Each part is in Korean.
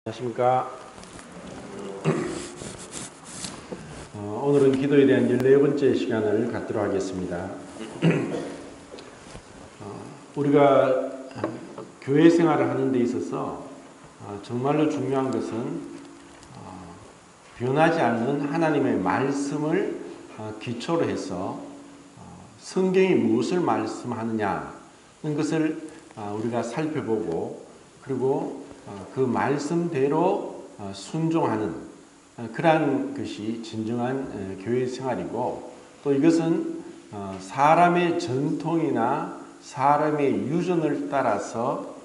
안녕하십니까. 오늘은 기도에 대한 14번째 시간을 갖도록 하겠습니다. 우리가 교회 생활을 하는 데 있어서 정말로 중요한 것은 변하지 않는 하나님의 말씀을 기초로 해서 성경이 무엇을 말씀하느냐는 것을 우리가 살펴보고, 그리고 그 말씀대로 순종하는 그러한 것이 진정한 교회 생활이고, 또 이것은 사람의 전통이나 사람의 유전을 따라서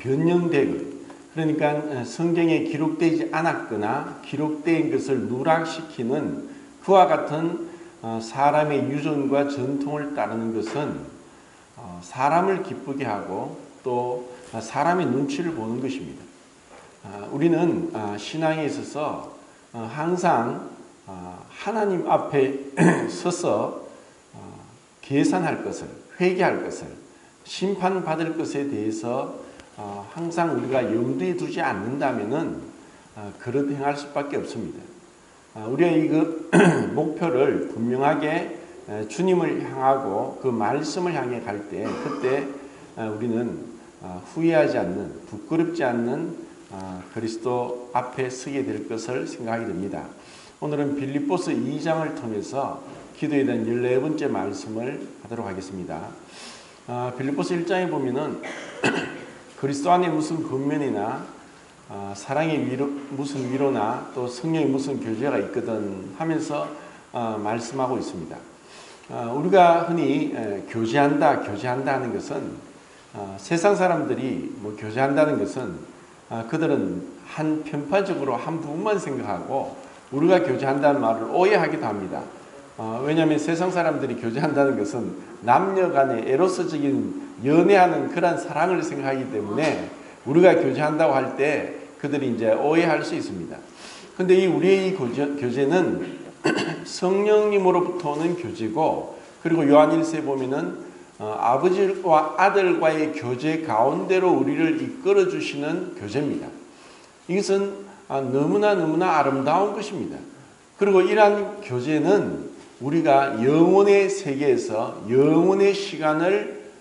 변형되고, 그러니까 성경에 기록되지 않았거나 기록된 것을 누락시키는 그와 같은 사람의 유전과 전통을 따르는 것은 사람을 기쁘게 하고 또 사람의 눈치를 보는 것입니다. 우리는 신앙에 있어서 항상 하나님 앞에 서서 계산할 것을, 회개할 것을, 심판받을 것에 대해서 항상 우리가 염두에 두지 않는다면은 그릇 행할 수밖에 없습니다. 우리가 이 목표를 분명하게 주님을 향하고 그 말씀을 향해 갈 때, 그때 우리는 후회하지 않는, 부끄럽지 않는 그리스도 앞에 서게 될 것을 생각하게 됩니다. 오늘은 빌립보서 2장을 통해서 기도에 대한 14번째 말씀을 하도록 하겠습니다. 빌립보서 1장에 보면은 그리스도 안에 무슨 권면이나 사랑의 위로, 무슨 위로나 또 성령의 무슨 교제가 있거든 하면서 말씀하고 있습니다. 우리가 흔히 교제한다 하는 것은 세상 사람들이 교제한다는 것은 그들은 한 편파적으로 한 부분만 생각하고 우리가 교제한다는 말을 오해하기도 합니다. 왜냐하면 세상 사람들이 교제한다는 것은 남녀 간의 에로스적인 연애하는 그런 사랑을 생각하기 때문에 우리가 교제한다고 할 때 그들이 이제 오해할 수 있습니다. 근데 우리의 이 교제는 성령님으로부터 오는 교제고, 그리고 요한일서에 보면은 아버지와 아들과의 교제 가운데로 우리를 이끌어 주시는 교제입니다. 이것은 너무나 아름다운 것입니다. 그리고 이러한 교제는 우리가 영혼의 세계에서 영혼의 시간을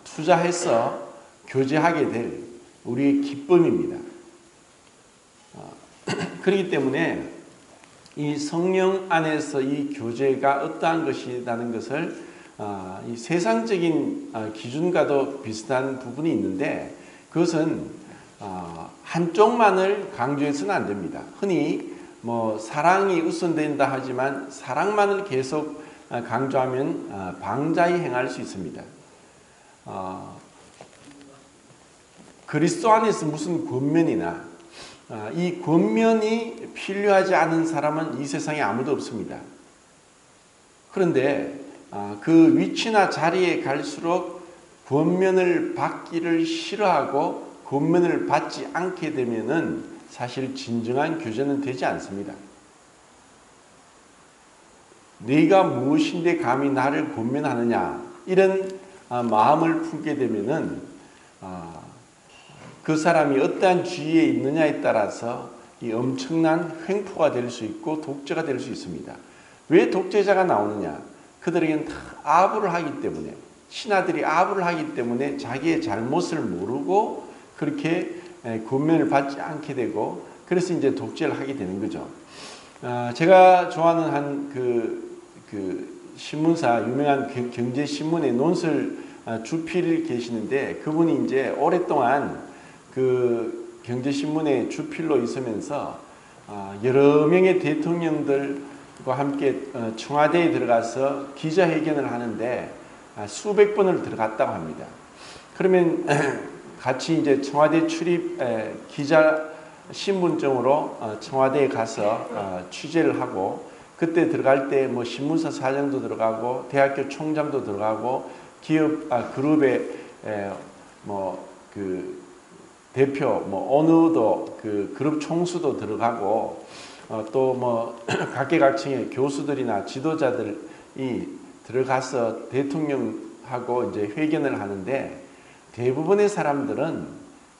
투자해서 교제하게 될 우리의 기쁨입니다. 그렇기 때문에 이 성령 안에서 이 교제가 어떠한 것이라는 것을 이 세상적인 기준과도 비슷한 부분이 있는데, 그것은 한쪽만을 강조해서는 안 됩니다. 흔히 사랑이 우선된다 하지만 사랑만을 계속 강조하면 방자히 행할 수 있습니다. 그리스도 안에서 무슨 권면이나 이 권면이 필요하지 않은 사람은 이 세상에 아무도 없습니다. 그런데 그 위치나 자리에 갈수록 권면을 받기를 싫어하고 권면을 받지 않게 되면은 사실 진정한 교제는 되지 않습니다. 네가 무엇인데 감히 나를 권면하느냐, 이런 마음을 품게 되면은 그 사람이 어떠한 지위에 있느냐에 따라서 이 엄청난 횡포가 될 수 있고 독재가 될 수 있습니다. 왜 독재자가 나오느냐? 그들에게는 다 아부를 하기 때문에, 신하들이 아부를 하기 때문에 자기의 잘못을 모르고 그렇게 권면을 받지 않게 되고, 그래서 이제 독재를 하게 되는 거죠. 제가 좋아하는 한 신문사, 유명한 경제신문의 논설 주필 계시는데, 그분이 이제 오랫동안 그 경제신문의 주필로 있으면서 여러 명의 대통령들과 함께 청와대에 들어가서 기자회견을 하는데 수백 번을 들어갔다고 합니다. 그러면 같이 이제 청와대 출입 기자 신분증으로 청와대에 가서 취재를 하고, 그때 들어갈 때 신문사 사장도 들어가고 대학교 총장도 들어가고 기업 그룹의 대표 오너도 그룹 총수도 들어가고 또 각계각층의 교수들이나 지도자들이 들어가서 대통령하고 이제 회견을 하는데, 대부분의 사람들은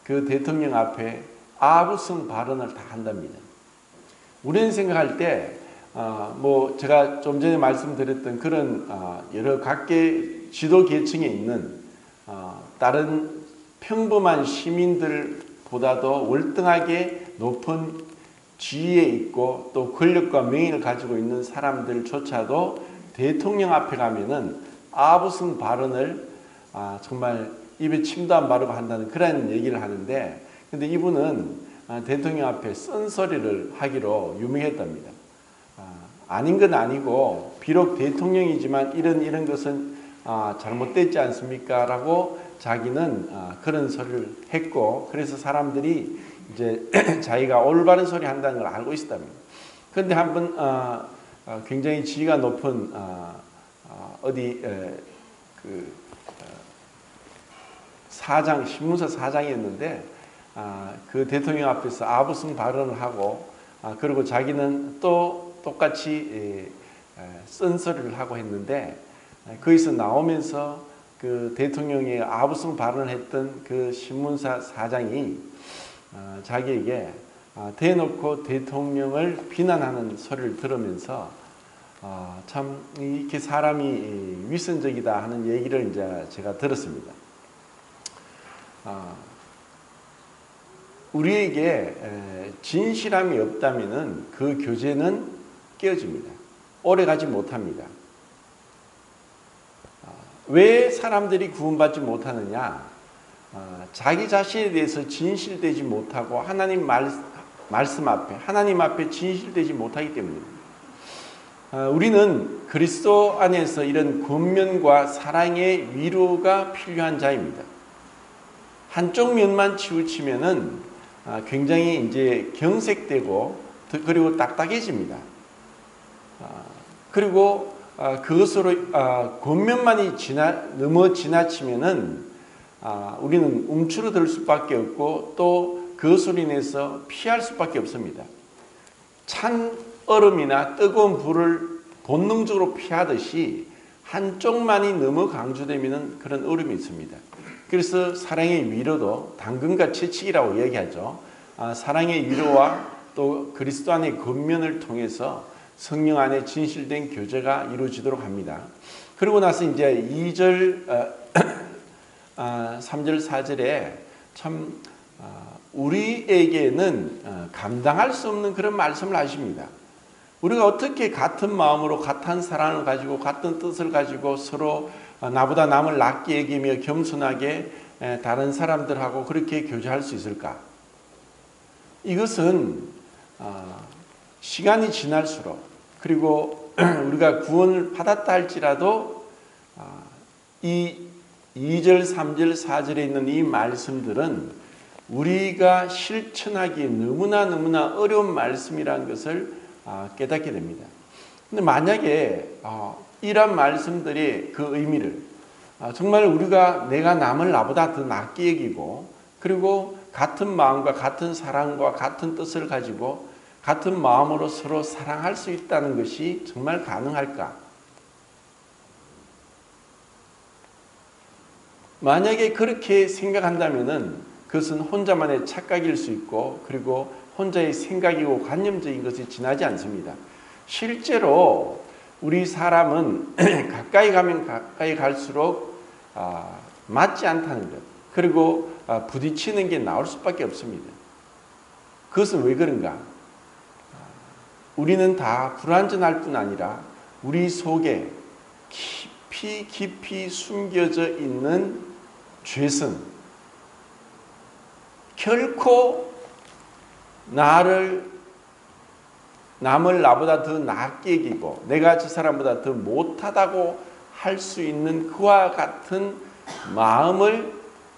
그 대통령 앞에 아부성 발언을 다 한답니다. 우리는 생각할 때 제가 좀 전에 말씀드렸던 그런 여러 각계 지도 계층에 있는 다른 평범한 시민들보다도 월등하게 높은 지위에 있고 또 권력과 명예를 가지고 있는 사람들조차도 대통령 앞에 가면은 아부성 발언을 정말 입에 침도 안 바르고 한다는 그런 얘기를 하는데, 근데 이분은 대통령 앞에 쓴소리를 하기로 유명했답니다. 아닌 건 아니고 비록 대통령이지만 이런 것은 잘못됐지 않습니까? 라고 자기는 그런 소리를 했고, 그래서 사람들이 이제 자기가 올바른 소리 한다는 걸 알고 있었답니다. 그런데 한번 굉장히 지위가 높은 사장, 신문사 사장이었는데 그 대통령 앞에서 아부성 발언을 하고 그리고 자기는 또 똑같이 쓴소리를 하고 했는데, 거기서 나오면서 그 대통령이 아부성 발언을 했던 그 신문사 사장이 자기에게 대놓고 대통령을 비난하는 소리를 들으면서 참 이렇게 사람이 위선적이다 하는 얘기를 이제 제가 들었습니다. 우리에게 진실함이 없다면은 그 교제는 깨어집니다. 오래가지 못합니다. 왜 사람들이 구원받지 못하느냐? 자기 자신에 대해서 진실되지 못하고 하나님 말씀 앞에, 하나님 앞에 진실되지 못하기 때문입니다. 우리는 그리스도 안에서 이런 권면과 사랑의 위로가 필요한 자입니다. 한쪽 면만 치우치면은 굉장히 이제 경색되고 그리고 딱딱해집니다. 그리고 그것으로 권면만이 너무 지나치면은 우리는 움츠러들 수밖에 없고 또 그것으로 인해서 피할 수밖에 없습니다. 찬 얼음이나 뜨거운 불을 본능적으로 피하듯이 한쪽만이 너무 강조되면 그런 어려움이 있습니다. 그래서 사랑의 위로도 당근과 채찍이라고 얘기하죠. 사랑의 위로와 또 그리스도 안의 권면을 통해서 성령 안에 진실된 교제가 이루어지도록 합니다. 그러고 나서 이제 2절, 3절, 4절에 참 우리에게는 감당할 수 없는 그런 말씀을 하십니다. 우리가 어떻게 같은 마음으로 같은 사랑을 가지고 같은 뜻을 가지고 서로 나보다 남을 낮게 여기며 겸손하게 다른 사람들하고 그렇게 교제할 수 있을까? 이것은 시간이 지날수록 그리고 우리가 구원을 받았다 할지라도 이 2절, 3절, 4절에 있는 이 말씀들은 우리가 실천하기 너무나 어려운 말씀이라는 것을 깨닫게 됩니다. 근데 만약에 이런 말씀들이 그 의미를 정말 우리가 내가 남을 나보다 더 낫게 여기고 그리고 같은 마음과 같은 사랑과 같은 뜻을 가지고 같은 마음으로 서로 사랑할 수 있다는 것이 정말 가능할까? 만약에 그렇게 생각한다면은 그것은 혼자만의 착각일 수 있고 그리고 혼자의 생각이고 관념적인 것이 지나지 않습니다. 실제로 우리 사람은 가까이 가면 가까이 갈수록 맞지 않다는 것 그리고 부딪히는 게 나올 수밖에 없습니다. 그것은 왜 그런가? 우리는 다 불완전할 뿐 아니라 우리 속에 깊이 숨겨져 있는 죄성 결코 남을 나보다 더 낫게 여기고 내가 저 사람보다 더 못하다고 할 수 있는 그와 같은 마음을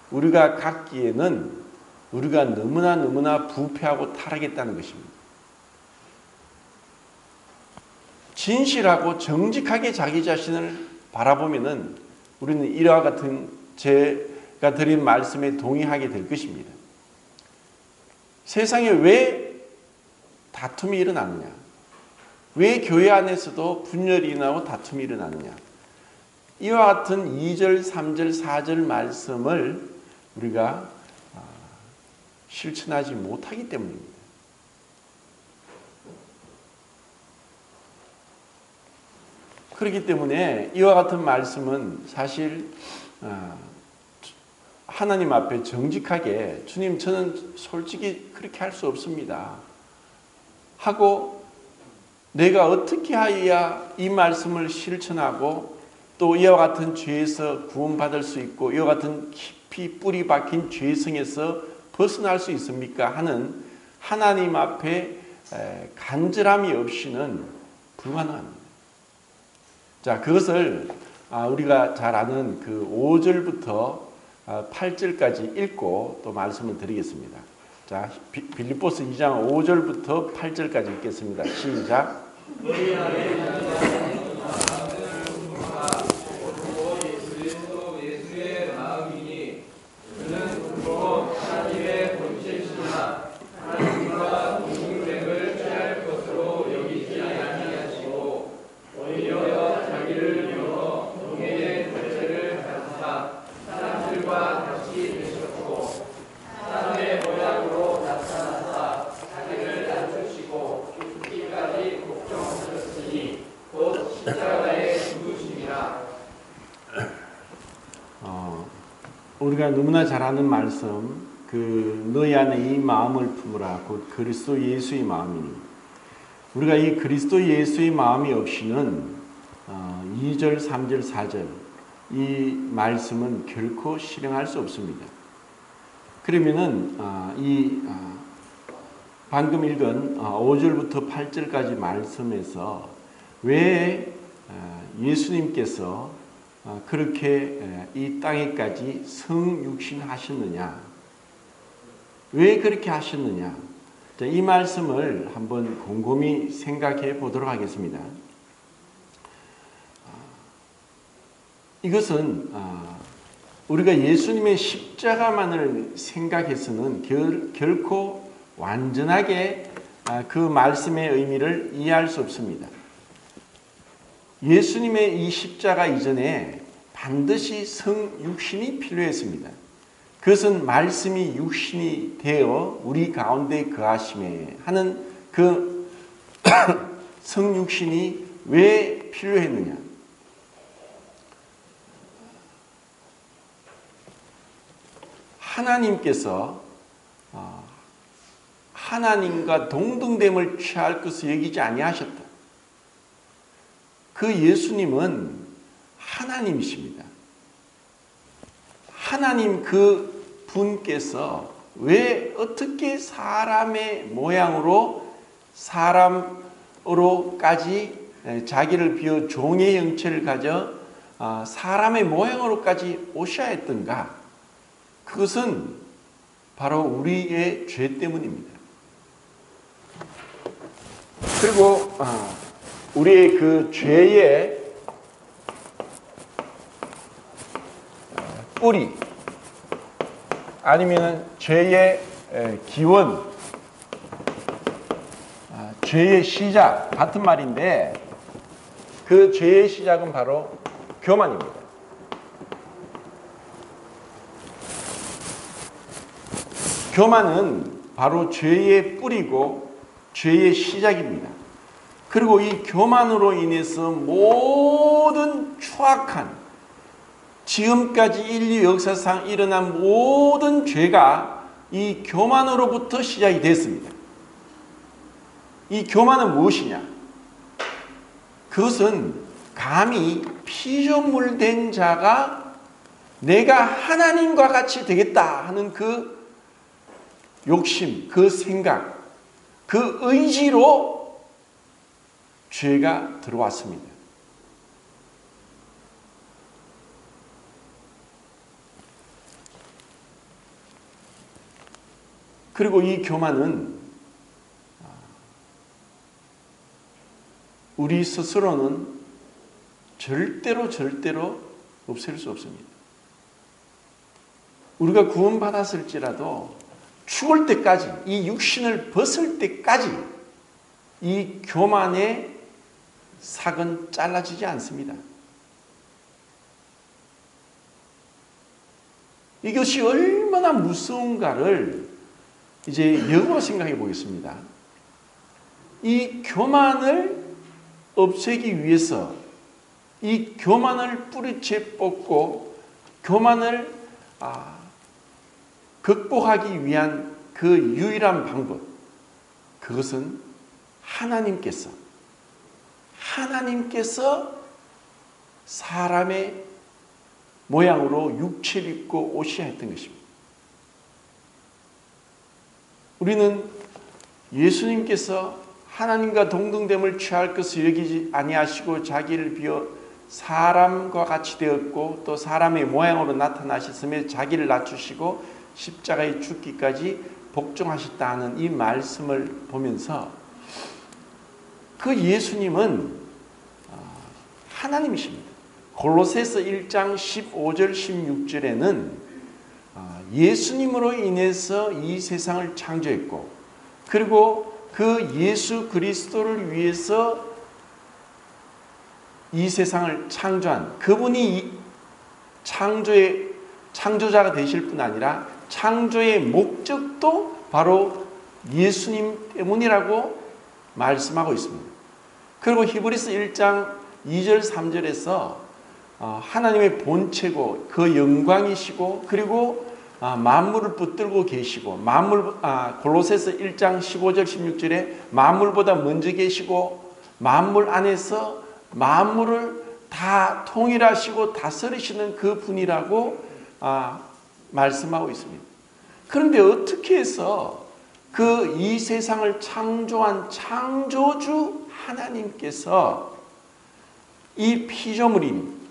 우리가 갖기에는 우리가 너무나 부패하고 타락했다는 것입니다. 진실하고 정직하게 자기 자신을 바라보면은 우리는 이와 같은 제가 드린 말씀에 동의하게 될 것입니다. 세상에 왜 다툼이 일어나느냐? 왜 교회 안에서도 분열이 일어나고 다툼이 일어나느냐? 이와 같은 2절, 3절, 4절 말씀을 우리가 실천하지 못하기 때문입니다. 그렇기 때문에 이와 같은 말씀은 사실 하나님 앞에 정직하게 주님 저는 솔직히 그렇게 할 수 없습니다 하고 내가 어떻게 하여야 이 말씀을 실천하고 또 이와 같은 죄에서 구원받을 수 있고 이와 같은 깊이 뿌리 박힌 죄성에서 벗어날 수 있습니까? 하는 하나님 앞에 간절함이 없이는 불가능합니다. 자, 그것을 우리가 잘 아는 그 5절부터 8절까지 읽고 또 말씀을 드리겠습니다. 자, 빌립보서 2장 5절부터 8절까지 읽겠습니다. 시작. 우리가 너무나 잘 아는 말씀, 너희 안에 이 마음을 품으라 곧 그리스도 예수의 마음이니, 우리가 이 그리스도 예수의 마음이 없이는 2절, 3절, 4절 이 말씀은 결코 실행할 수 없습니다. 그러면은 방금 읽은 5절부터 8절까지 말씀에서 왜 예수님께서 그렇게 이 땅에까지 성육신하셨느냐? 왜 그렇게 하셨느냐? 자, 이 말씀을 한번 곰곰이 생각해 보도록 하겠습니다. 이것은 우리가 예수님의 십자가만을 생각해서는 결코 완전하게 그 말씀의 의미를 이해할 수 없습니다. 예수님의 이 십자가 이전에 반드시 성육신이 필요했습니다. 그것은 말씀이 육신이 되어 우리 가운데 거하심에 하는 그 성육신이 왜 필요했느냐? 하나님께서 하나님과 동등됨을 취할 것을 여기지 아니하셨다. 그 예수님은 하나님이십니다. 하나님 그 분께서 왜 어떻게 사람의 모양으로 사람으로까지 자기를 비워 종의 형체를 가져 사람의 모양으로까지 오셔야 했던가? 그것은 바로 우리의 죄 때문입니다. 그리고 우리의 그 죄의 뿌리 아니면 죄의 기원, 죄의 시작 같은 말인데 그 죄의 시작은 바로 교만입니다. 교만은 바로 죄의 뿌리고 죄의 시작입니다. 그리고 이 교만으로 인해서 모든 추악한 지금까지 인류 역사상 일어난 모든 죄가 이 교만으로부터 시작이 됐습니다. 이 교만은 무엇이냐? 그것은 감히 피조물된 자가 내가 하나님과 같이 되겠다 하는 그 욕심, 그 생각, 그 의지로 죄가 들어왔습니다. 그리고 이 교만은 우리 스스로는 절대로 없앨 수 없습니다. 우리가 구원받았을지라도 죽을 때까지, 이 육신을 벗을 때까지 이 교만의 삭은 잘라지지 않습니다. 이것이 얼마나 무서운가를 이제 역으로 생각해 보겠습니다. 이 교만을 없애기 위해서 이 교만을 뿌리채 뽑고 교만을 극복하기 위한 그 유일한 방법, 그것은 하나님께서 사람의 모양으로 육체를 입고 오셔야 했던 것입니다. 우리는 예수님께서 하나님과 동등됨을 취할 것을 여기지 아니하시고 자기를 비어 사람과 같이 되었고 또 사람의 모양으로 나타나셨으며 자기를 낮추시고 십자가에 죽기까지 복종하셨다는 이 말씀을 보면서 그 예수님은 하나님이십니다. 골로새서 1장 15절 16절에는 예수님으로 인해서 이 세상을 창조했고 그리고 그 예수 그리스도를 위해서 이 세상을 창조한 그분이 창조자가 되실 뿐 아니라 창조의 목적도 바로 예수님 때문이라고 말씀하고 있습니다. 그리고 히브리서 1장 2절 3절에서 하나님의 본체고 그 영광이시고 그리고 만물을 붙들고 계시고 골로새서 1장 15절 16절에 만물보다 먼저 계시고 만물 안에서 만물을 다 통일하시고 다스리시는 그 분이라고 말씀하고 있습니다. 그런데 어떻게 해서 그 이 세상을 창조한 창조주 하나님께서 이 피조물인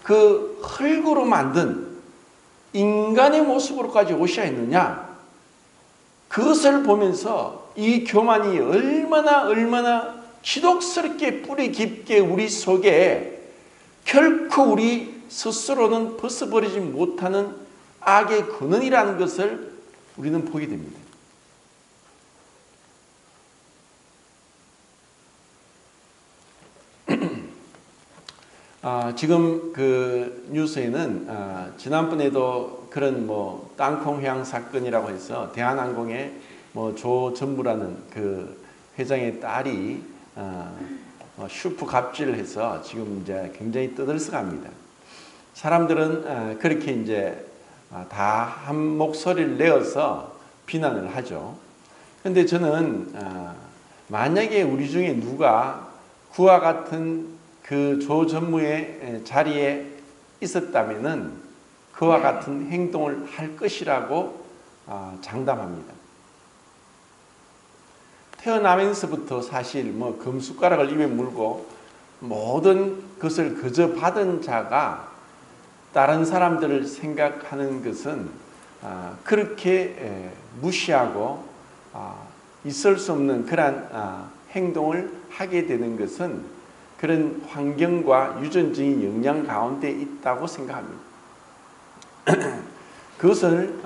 그 흙으로 만든 인간의 모습으로까지 오셔야 했느냐? 그것을 보면서 이 교만이 얼마나 지독스럽게 뿌리 깊게 우리 속에 결코 우리 스스로는 벗어버리지 못하는 악의 근원이라는 것을 우리는 보게 됩니다. 지금 그 뉴스에는 지난번에도 그런 땅콩 회항 사건이라고 해서 대한항공의 조 전무라는 그 회장의 딸이 슈프 갑질을 해서 지금 이제 굉장히 떠들썩합니다. 사람들은 그렇게 이제 다 한 목소리를 내어서 비난을 하죠. 그런데 저는 만약에 우리 중에 누가 그와 같은 그 조 전무의 자리에 있었다면은 그와 같은 행동을 할 것이라고 장담합니다. 태어나면서부터 사실 금숟가락을 입에 물고 모든 것을 그저 받은 자가 다른 사람들을 생각하는 것은 그렇게 무시하고 있을 수 없는 그러한 행동을 하게 되는 것은 그런 환경과 유전적인 영향 가운데 있다고 생각합니다. 그것을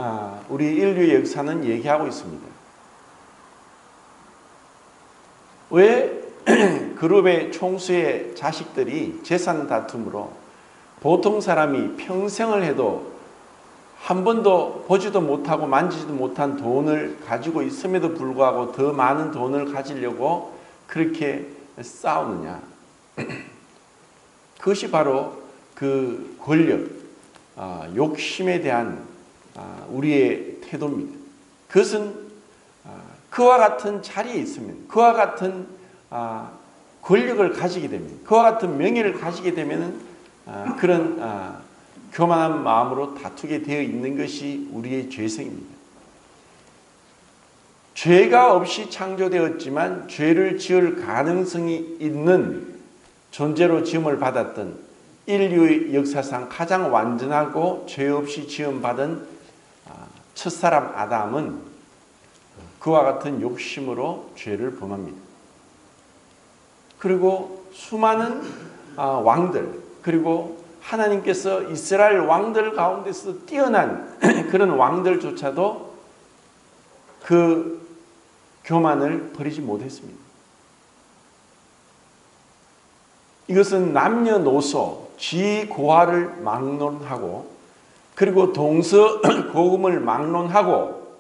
우리 인류의 역사는 얘기하고 있습니다. 왜 그룹의 총수의 자식들이 재산 다툼으로 보통 사람이 평생을 해도 한 번도 보지도 못하고 만지지도 못한 돈을 가지고 있음에도 불구하고 더 많은 돈을 가지려고 그렇게 싸우느냐? 그것이 바로 그 권력, 욕심에 대한 우리의 태도입니다. 그것은 그와 같은 자리에 있으면, 그와 같은 권력을 가지게 되면, 그와 같은 명예를 가지게 되면 그런 교만한 마음으로 다투게 되어 있는 것이 우리의 죄성입니다. 죄가 없이 창조되었지만 죄를 지을 가능성이 있는 존재로 지음을 받았던 인류의 역사상 가장 완전하고 죄 없이 지음받은 첫사람 아담은 그와 같은 욕심으로 죄를 범합니다. 그리고 수많은 왕들, 그리고 하나님께서 이스라엘 왕들 가운데서 뛰어난 그런 왕들조차도 그 교만을 버리지 못했습니다. 이것은 남녀노소, 지고하를 막론하고 그리고 동서고금을 막론하고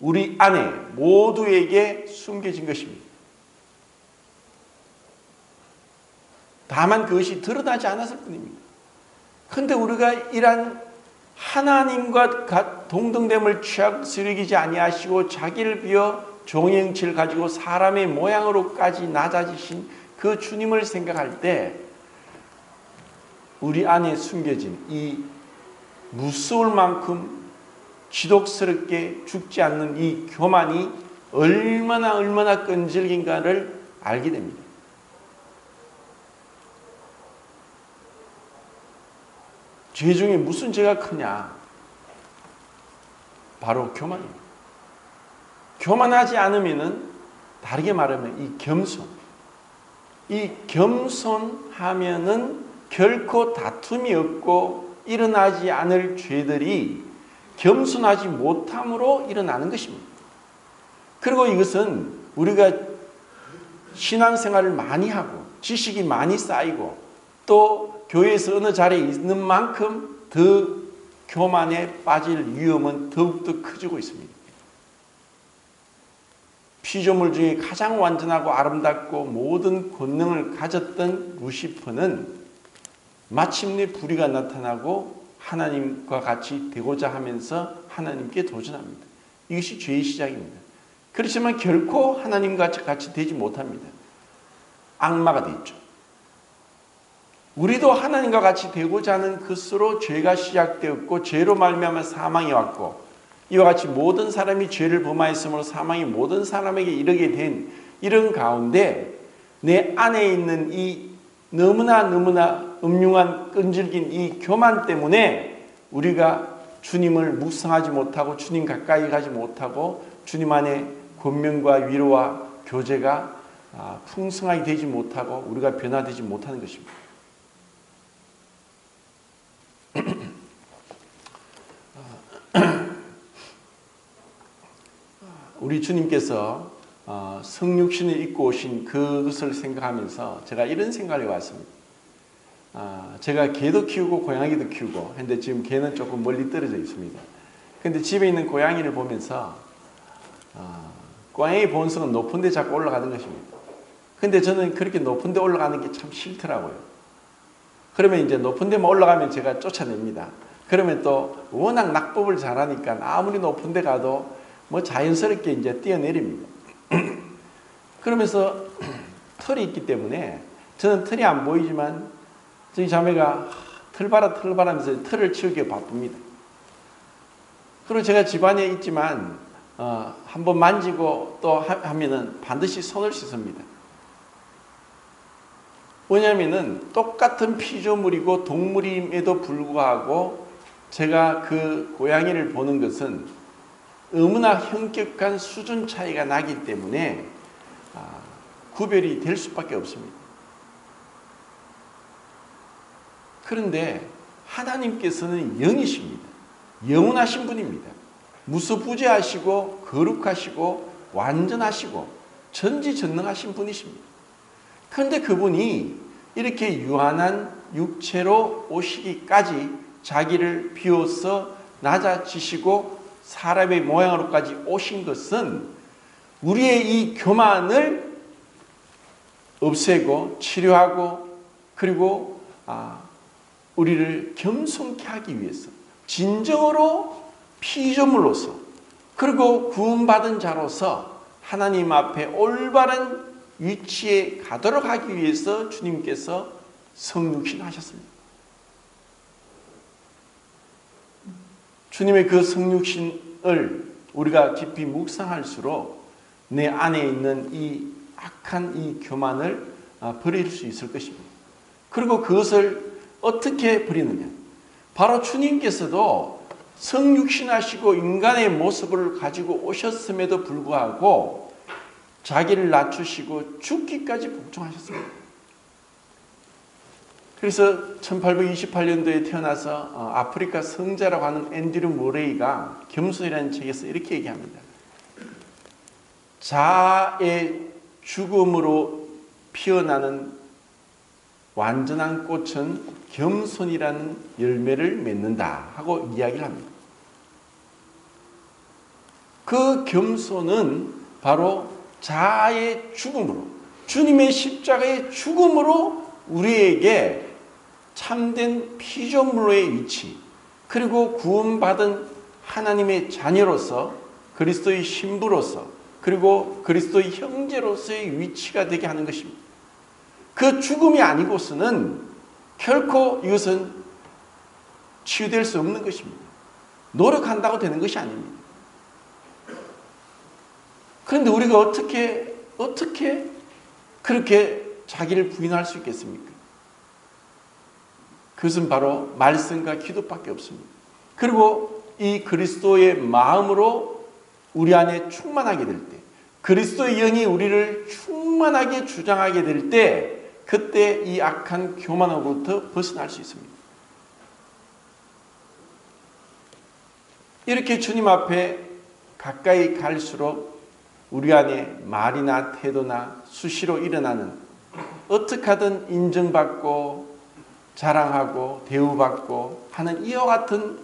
우리 안에 모두에게 숨겨진 것입니다. 다만 그것이 드러나지 않았을 뿐입니다. 그런데 우리가 이러한 하나님과 동등됨을 취하시지 아니하시고 자기를 비워 종의 형체를 가지고 사람의 모양으로까지 낮아지신 그 주님을 생각할 때 우리 안에 숨겨진 이 무서울 만큼 지독스럽게 죽지 않는 이 교만이 얼마나 끈질긴가를 알게 됩니다. 죄 중에 무슨 죄가 크냐? 바로 교만입니다. 교만하지 않으면은 다르게 말하면 이 겸손하면은 결코 다툼이 없고 일어나지 않을 죄들이 겸손하지 못함으로 일어나는 것입니다. 그리고 이것은 우리가 신앙생활을 많이 하고 지식이 많이 쌓이고 또 교회에서 어느 자리에 있는 만큼 더 교만에 빠질 위험은 더욱더 커지고 있습니다. 피조물 중에 가장 완전하고 아름답고 모든 권능을 가졌던 루시퍼는 마침내 불의가 나타나고 하나님과 같이 되고자 하면서 하나님께 도전합니다. 이것이 죄의 시작입니다. 그렇지만 결코 하나님과 같이 되지 못합니다. 악마가 되죠. 우리도 하나님과 같이 되고자 하는 것으로 죄가 시작되었고 죄로 말미암아 사망이 왔고 이와 같이 모든 사람이 죄를 범하였으므로 사망이 모든 사람에게 이르게 된 이런 가운데 내 안에 있는 이 너무나 음흉한 끈질긴 이 교만 때문에 우리가 주님을 묵상하지 못하고 주님 가까이 가지 못하고 주님 안에 권면과 위로와 교제가 풍성하게 되지 못하고 우리가 변화되지 못하는 것입니다. 우리 주님께서 성육신을 입고 오신 그것을 생각하면서 제가 이런 생각을 해왔습니다. 제가 개도 키우고 고양이도 키우고 근데 지금 개는 조금 멀리 떨어져 있습니다. 근데 집에 있는 고양이를 보면서 고양이 본성은 높은 데 자꾸 올라가는 것입니다. 근데 저는 그렇게 높은 데 올라가는 게 참 싫더라고요. 그러면 이제 높은 데만 올라가면 제가 쫓아냅니다. 그러면 또 워낙 낙법을 잘하니까 아무리 높은 데 가도 뭐 자연스럽게 이제 뛰어내립니다. 그러면서 털이 있기 때문에 저는 털이 안 보이지만 저희 자매가 털 봐라 하면서 털을 치우기에 바쁩니다. 그리고 제가 집안에 있지만 한번 만지고 또 하면은 반드시 손을 씻습니다. 왜냐하면은 똑같은 피조물이고 동물임에도 불구하고 제가 그 고양이를 보는 것은 너무나 현격한 수준 차이가 나기 때문에 구별이 될 수밖에 없습니다. 그런데 하나님께서는 영이십니다. 영원하신 분입니다. 무소부재하시고 거룩하시고 완전하시고 전지전능하신 분이십니다. 그런데 그분이 이렇게 유한한 육체로 오시기까지 자기를 비워서 낮아지시고 사람의 모양으로까지 오신 것은 우리의 이 교만을 없애고 치료하고 그리고 우리를 겸손케 하기 위해서 진정으로 피조물로서 그리고 구원받은 자로서 하나님 앞에 올바른 위치에 가도록 하기 위해서 주님께서 성육신 하셨습니다. 주님의 그 성육신을 우리가 깊이 묵상할수록 내 안에 있는 이 악한 이 교만을 버릴 수 있을 것입니다. 그리고 그것을 어떻게 버리느냐? 바로 주님께서도 성육신하시고 인간의 모습을 가지고 오셨음에도 불구하고 자기를 낮추시고 죽기까지 복종하셨습니다. 그래서 1828년도에 태어나서 아프리카 성자라고 하는 앤드류 모레이가 겸손이라는 책에서 이렇게 얘기합니다. 자아의 죽음으로 피어나는 완전한 꽃은 겸손이라는 열매를 맺는다 하고 이야기를 합니다. 그 겸손은 바로 자아의 죽음으로, 주님의 십자가의 죽음으로 우리에게 참된 피조물로의 위치, 그리고 구원받은 하나님의 자녀로서, 그리스도의 신부로서, 그리고 그리스도의 형제로서의 위치가 되게 하는 것입니다. 그 죽음이 아니고서는 결코 이것은 치유될 수 없는 것입니다. 노력한다고 되는 것이 아닙니다. 그런데 우리가 어떻게 그렇게 자기를 부인할 수 있겠습니까? 그것은 바로 말씀과 기도밖에 없습니다. 그리고 이 그리스도의 마음으로 우리 안에 충만하게 될 때, 그리스도의 영이 우리를 충만하게 주장하게 될 때, 그때 이 악한 교만으로부터 벗어날 수 있습니다. 이렇게 주님 앞에 가까이 갈수록 우리 안에 말이나 태도나 수시로 일어나는, 어떻게 하든 인정받고 자랑하고 대우받고 하는 이와 같은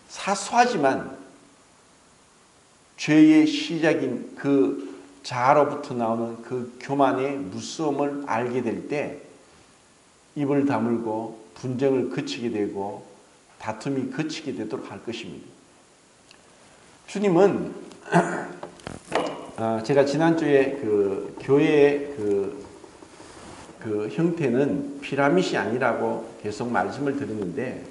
사소하지만 죄의 시작인 그 자아로부터 나오는 그 교만의 무서움을 알게 될 때 입을 다물고 분쟁을 그치게 되고 다툼이 그치게 되도록 할 것입니다. 주님은 제가 지난주에 그 교회의 그 형태는 피라밋이 아니라고 계속 말씀을 드렸는데,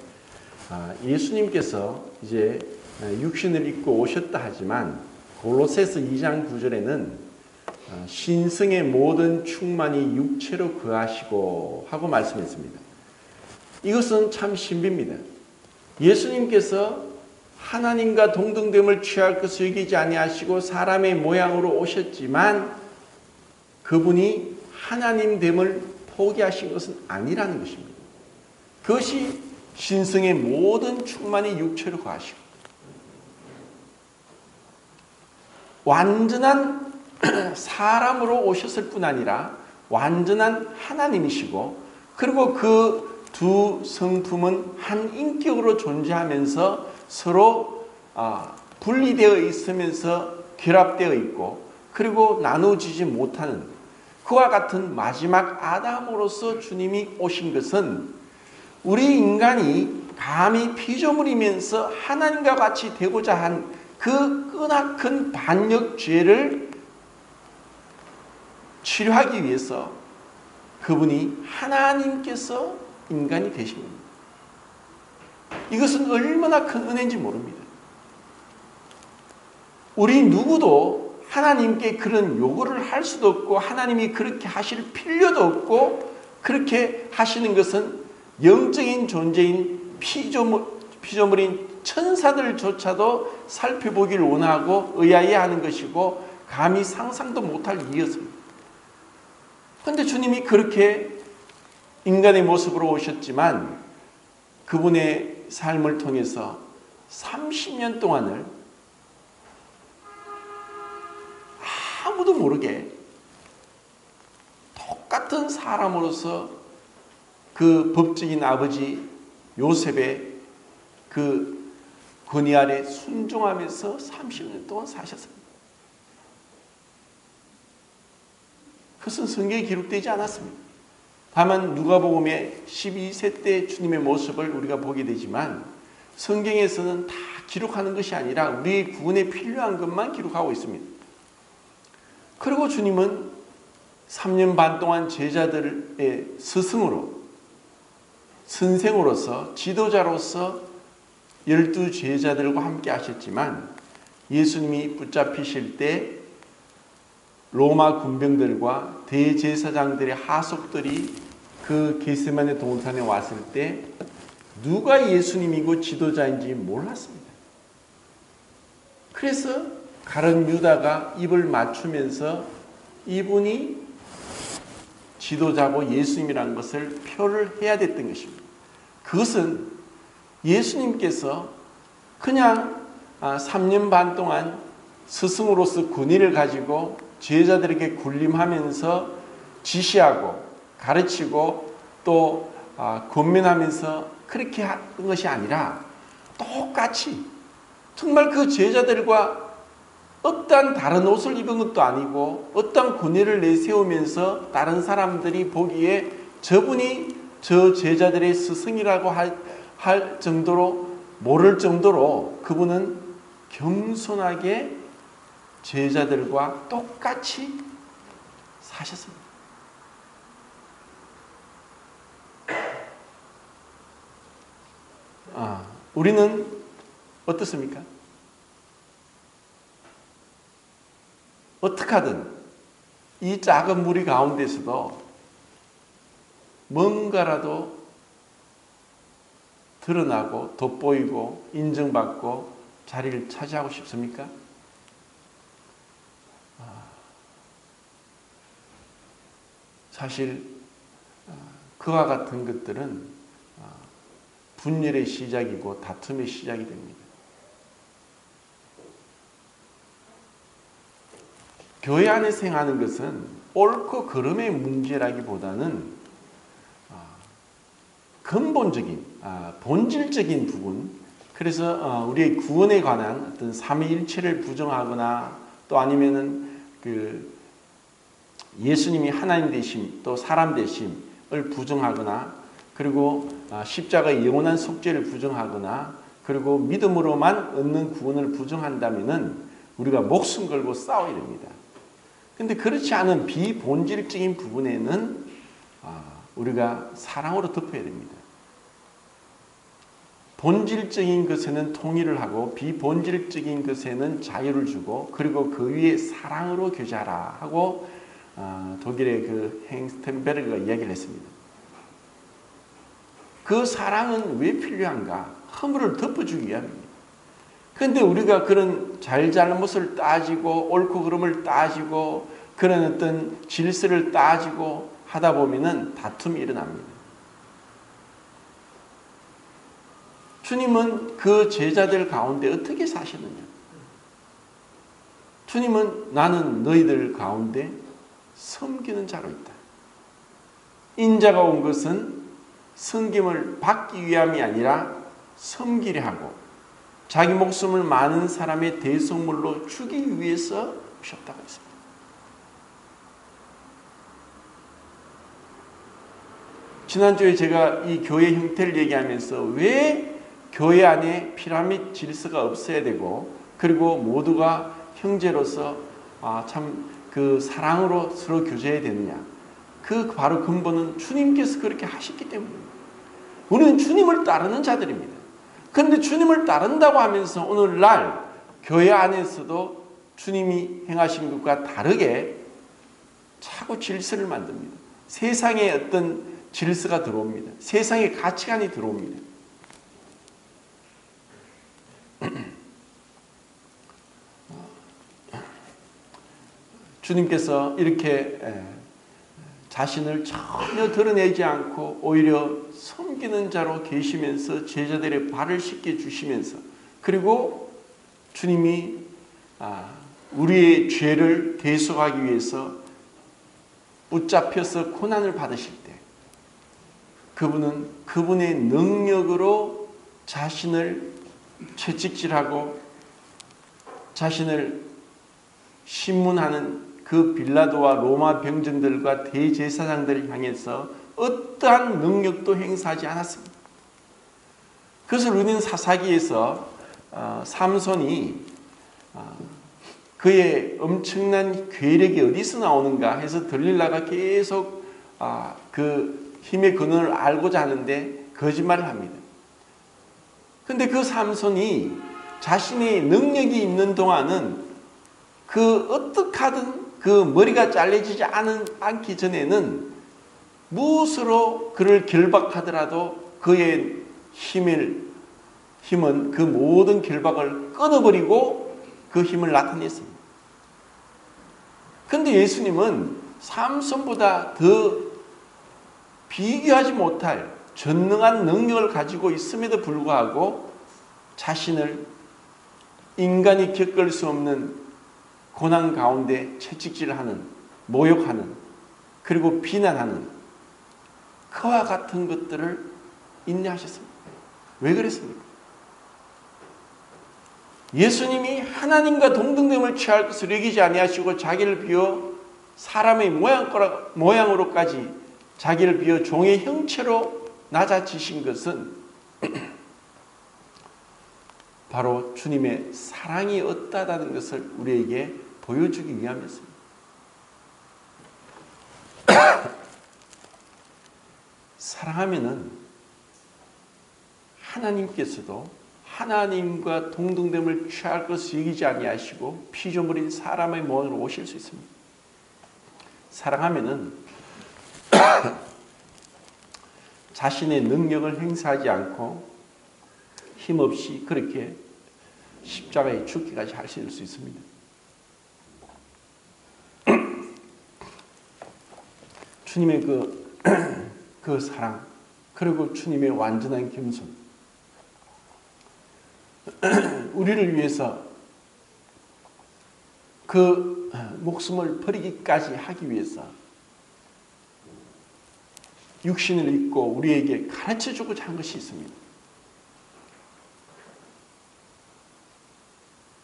예수님께서 이제 육신을 입고 오셨다 하지만 골로새서 2장 9절에는 신성의 모든 충만이 육체로 거하시고 하고 말씀했습니다. 이것은 참 신비입니다. 예수님께서 하나님과 동등됨을 취할 것을 여기지 아니하시고 사람의 모양으로 오셨지만 그분이 하나님됨을 포기하신 것은 아니라는 것입니다. 그것이 신성의 모든 충만이 육체로 거하시고 완전한 사람으로 오셨을 뿐 아니라 완전한 하나님이시고, 그리고 그 두 성품은 한 인격으로 존재하면서 서로 분리되어 있으면서 결합되어 있고, 그리고 나누어지지 못하는 그와 같은 마지막 아담으로서 주님이 오신 것은 우리 인간이 감히 피조물이면서 하나님과 같이 되고자 한 그 끄나큰 반역 죄를 치료하기 위해서 그분이 하나님께서 인간이 되신 겁니다. 이것은 얼마나 큰 은혜인지 모릅니다. 우리 누구도 하나님께 그런 요구를 할 수도 없고 하나님이 그렇게 하실 필요도 없고, 그렇게 하시는 것은 영적인 존재인 피조물인 천사들조차도 살펴보기를 원하고 의아해하는 것이고 감히 상상도 못할 일이었습니다. 그런데 주님이 그렇게 인간의 모습으로 오셨지만 그분의 삶을 통해서 30년 동안을 아무도 모르게 똑같은 사람으로서 그 법적인 아버지 요셉의 그 권위 아래 순종하면서 30년 동안 사셨습니다. 그것은 성경에 기록되지 않았습니다. 다만 누가복음의 12세 때 주님의 모습을 우리가 보게 되지만 성경에서는 다 기록하는 것이 아니라 우리의 구원에 필요한 것만 기록하고 있습니다. 그리고 주님은 3년 반 동안 제자들의 스승으로, 선생으로서, 지도자로서 12제자들과 함께 하셨지만 예수님이 붙잡히실 때 로마 군병들과 대제사장들의 하속들이 그 겟세마네 동산에 왔을 때 누가 예수님이고 지도자인지 몰랐습니다. 그래서 가룟 유다가 입을 맞추면서 이분이 지도자고 예수님이라는 것을 표를 해야 됐던 것입니다. 그것은 예수님께서 그냥 3년 반 동안 스승으로서 권위를 가지고 제자들에게 군림하면서 지시하고 가르치고 또 권면하면서 그렇게 한 것이 아니라 똑같이 정말 그 제자들과 어떠한 다른 옷을 입은 것도 아니고 어떠한 권위를 내세우면서 다른 사람들이 보기에 저분이 저 제자들의 스승이라고 할 정도로 모를 정도로 그분은 겸손하게 제자들과 똑같이 사셨습니다. 우리는 어떻습니까? 어떻게 하든 이 작은 무리 가운데서도 뭔가라도 드러나고 돋보이고 인정받고 자리를 차지하고 싶습니까? 사실 그와 같은 것들은 분열의 시작이고 다툼의 시작이 됩니다. 교회 안에서 행하는 것은 옳고 그름의 문제라기보다는 근본적인, 본질적인 부분, 그래서 우리의 구원에 관한 어떤 삼위일체를 부정하거나 또 아니면은 그 예수님이 하나님 되심 또 사람 되심을 부정하거나 그리고 십자가의 영원한 속죄를 부정하거나 그리고 믿음으로만 얻는 구원을 부정한다면은 우리가 목숨 걸고 싸워야 됩니다. 근데 그렇지 않은 비본질적인 부분에는 우리가 사랑으로 덮어야 됩니다. 본질적인 것에는 통일을 하고 비본질적인 것에는 자유를 주고 그리고 그 위에 사랑으로 교제하라 하고 독일의 그 헨스텐베르그가 이야기를 했습니다. 그 사랑은 왜 필요한가? 허물을 덮어주기 위함입니다. 그런데 우리가 그런 잘잘못을 따지고 옳고 그름을 따지고 그런 어떤 질서를 따지고 하다 보면은 다툼이 일어납니다. 주님은 그 제자들 가운데 어떻게 사시느냐? 주님은 나는 너희들 가운데 섬기는 자로 있다. 인자가 온 것은 섬김을 받기 위함이 아니라 섬기려 하고 자기 목숨을 많은 사람의 대속물로 주기 위해서 오셨다고 했습니다. 지난주에 제가 이 교회 형태를 얘기하면서 왜 교회 안에 피라미드 질서가 없어야 되고 그리고 모두가 형제로서 참 그 사랑으로 서로 교제해야 되느냐. 그 바로 근본은 주님께서 그렇게 하셨기 때문입니다. 우리는 주님을 따르는 자들입니다. 그런데 주님을 따른다고 하면서 오늘날 교회 안에서도 주님이 행하신 것과 다르게 자꾸 질서를 만듭니다. 세상에 어떤 질서가 들어옵니다. 세상의 가치관이 들어옵니다. 주님께서 이렇게 자신을 전혀 드러내지 않고 오히려 섬기는 자로 계시면서 제자들의 발을 씻겨 주시면서 그리고 주님이 우리의 죄를 대속하기 위해서 붙잡혀서 고난을 받으실 때 그분은 그분의 능력으로 자신을 채찍질하고 자신을 신문하는 그 빌라도와 로마 병정들과 대제사장들을 향해서 어떠한 능력도 행사하지 않았습니다. 그것을 우리는 사사기에서 삼손이 그의 엄청난 괴력이 어디서 나오는가 해서 들릴라가 계속 그 힘의 근원을 알고자 하는데 거짓말을 합니다. 그런데 그 삼손이 자신의 능력이 있는 동안은 그 어떻게 하든 그 머리가 잘려지지 않기 전에는 무엇으로 그를 결박하더라도 그의 힘은 그 모든 결박을 끊어버리고 그 힘을 나타냈습니다. 그런데 예수님은 삼손보다 더 비교하지 못할 전능한 능력을 가지고 있음에도 불구하고 자신을 인간이 겪을 수 없는 고난 가운데 채찍질하는, 모욕하는, 그리고 비난하는 그와 같은 것들을 인내하셨습니다. 왜 그랬습니까? 예수님이 하나님과 동등됨을 취할 것을 여기지 아니하시고 자기를 비워 사람의 모양으로까지 자기를 비워 종의 형체로 낮아지신 것은 바로 주님의 사랑이 어떠하다는 것을 우리에게 보여주기 위함이었습니다. 사랑하면은 하나님께서도 하나님과 동등됨을 취할 것을 여기지 아니하시고 피조물인 사람의 모양으로 오실 수 있습니다. 사랑하면은 자신의 능력을 행사하지 않고 힘없이 그렇게 십자가에 죽기까지 하실 수 있습니다. 주님의 그 사랑, 그리고 주님의 완전한 겸손, 우리를 위해서 그 목숨을 버리기까지 하기 위해서 육신을 입고 우리에게 가르쳐주고자 한 것이 있습니다.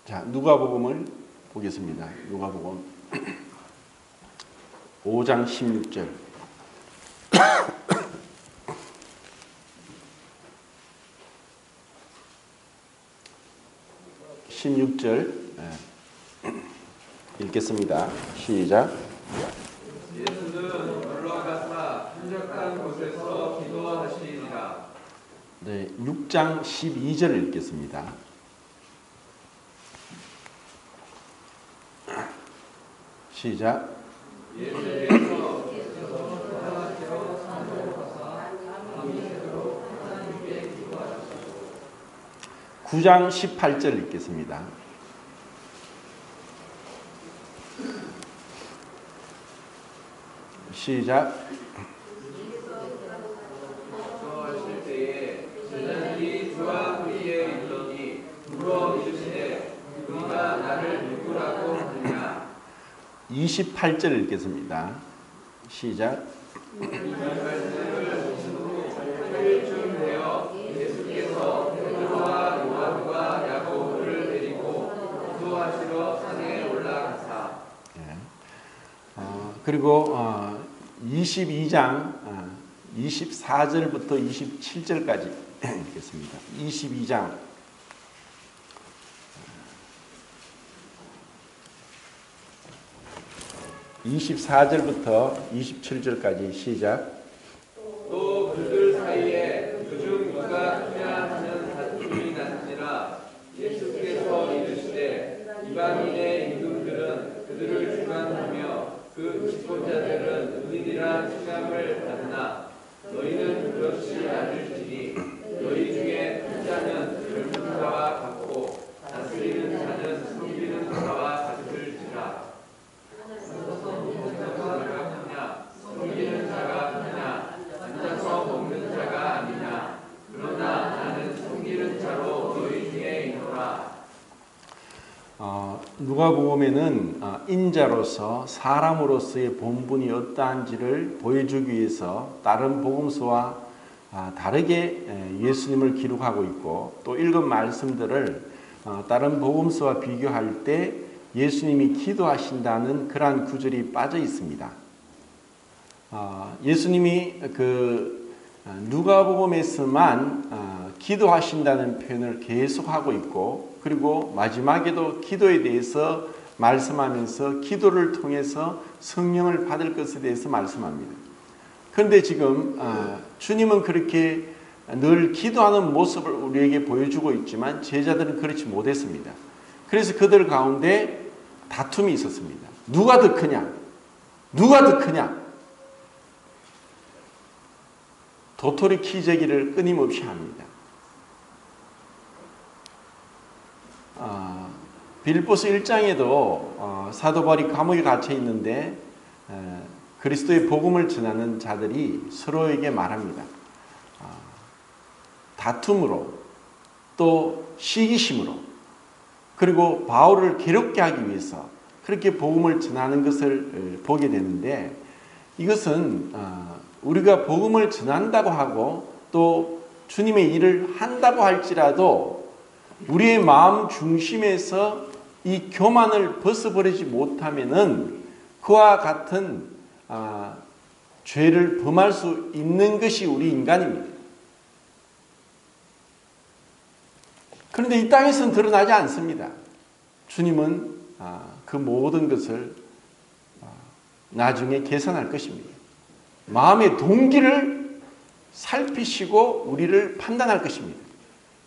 자, 누가복음을 보겠습니다. 누가복음 5장 16절. 16절 읽겠습니다. 시작. 예수는 올라가사 한적한 곳에서 기도하시니라. 네, 6장 12절을 읽겠습니다. 시작. 예수께서 9장 18절 읽겠습니다. 시작. 기도하실 때에 제자들이 주와 그리에 이르더니 물어 이르시되 우리가 나를 누구라고 하느냐. 28절 읽겠습니다. 시작. 이 말씀을 오신 후 8일쯤 되어 예수께서 베드로와 요한과 야고보를 데리고 기도하시러 산에 올라가사. 그리고 22장 24절부터 27절까지 읽겠습니다. 22장 24절부터 27절까지 시작. 또 그들 사이에 그중 누가 크냐 하는 다툼이 났으나 예수께서 이르시되 이방인의 임금들은 그들을 주관하며 그 집권자들은 은인이라 칭함을 받으나 너희는 그렇지 않을지니 너희 중에 큰 자는 젊은 자와 같고 다스리는 자는 섬기는 자와 같을지라. 섬기는 자가 크냐 앉아서 먹는 자가 아니냐. 그러나 나는 섬기는 자로 너희 중에 있노라. 누가복음에는 인자로서 사람으로서의 본분이 어떠한지를 보여주기 위해서 다른 복음서와 다르게 예수님을 기록하고 있고, 또 읽은 말씀들을 다른 복음서와 비교할 때 예수님이 기도하신다는 그러한 구절이 빠져 있습니다. 예수님이 그 누가복음에서만 기도하신다는 표현을 계속하고 있고, 그리고 마지막에도 기도에 대해서 말씀하면서 기도를 통해서 성령을 받을 것에 대해서 말씀합니다. 그런데 지금 주님은 그렇게 늘 기도하는 모습을 우리에게 보여주고 있지만 제자들은 그렇지 못했습니다. 그래서 그들 가운데 다툼이 있었습니다. 누가 더 크냐? 누가 더 크냐? 도토리 키재기를 끊임없이 합니다. 빌립보서 1장에도 사도 바울이 감옥에 갇혀 있는데 그리스도의 복음을 전하는 자들이 서로에게 말합니다. 다툼으로, 또 시기심으로, 그리고 바울을 괴롭게 하기 위해서 그렇게 복음을 전하는 것을 보게 되는데, 이것은 우리가 복음을 전한다고 하고 또 주님의 일을 한다고 할지라도 우리의 마음 중심에서 이 교만을 벗어버리지 못하면은 그와 같은 죄를 범할 수 있는 것이 우리 인간입니다. 그런데 이 땅에서는 드러나지 않습니다. 주님은 그 모든 것을 나중에 계산할 것입니다. 마음의 동기를 살피시고 우리를 판단할 것입니다.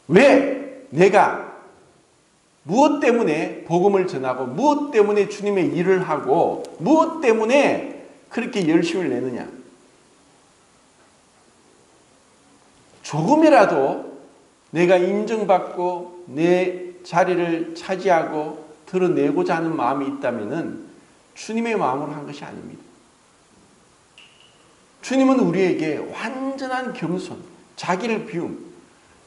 왜 내가 무엇 때문에 복음을 전하고 무엇 때문에 주님의 일을 하고 무엇 때문에 그렇게 열심을 내느냐. 조금이라도 내가 인정받고 내 자리를 차지하고 드러내고자 하는 마음이 있다면 주님의 마음으로 한 것이 아닙니다. 주님은 우리에게 완전한 겸손, 자기를 비움,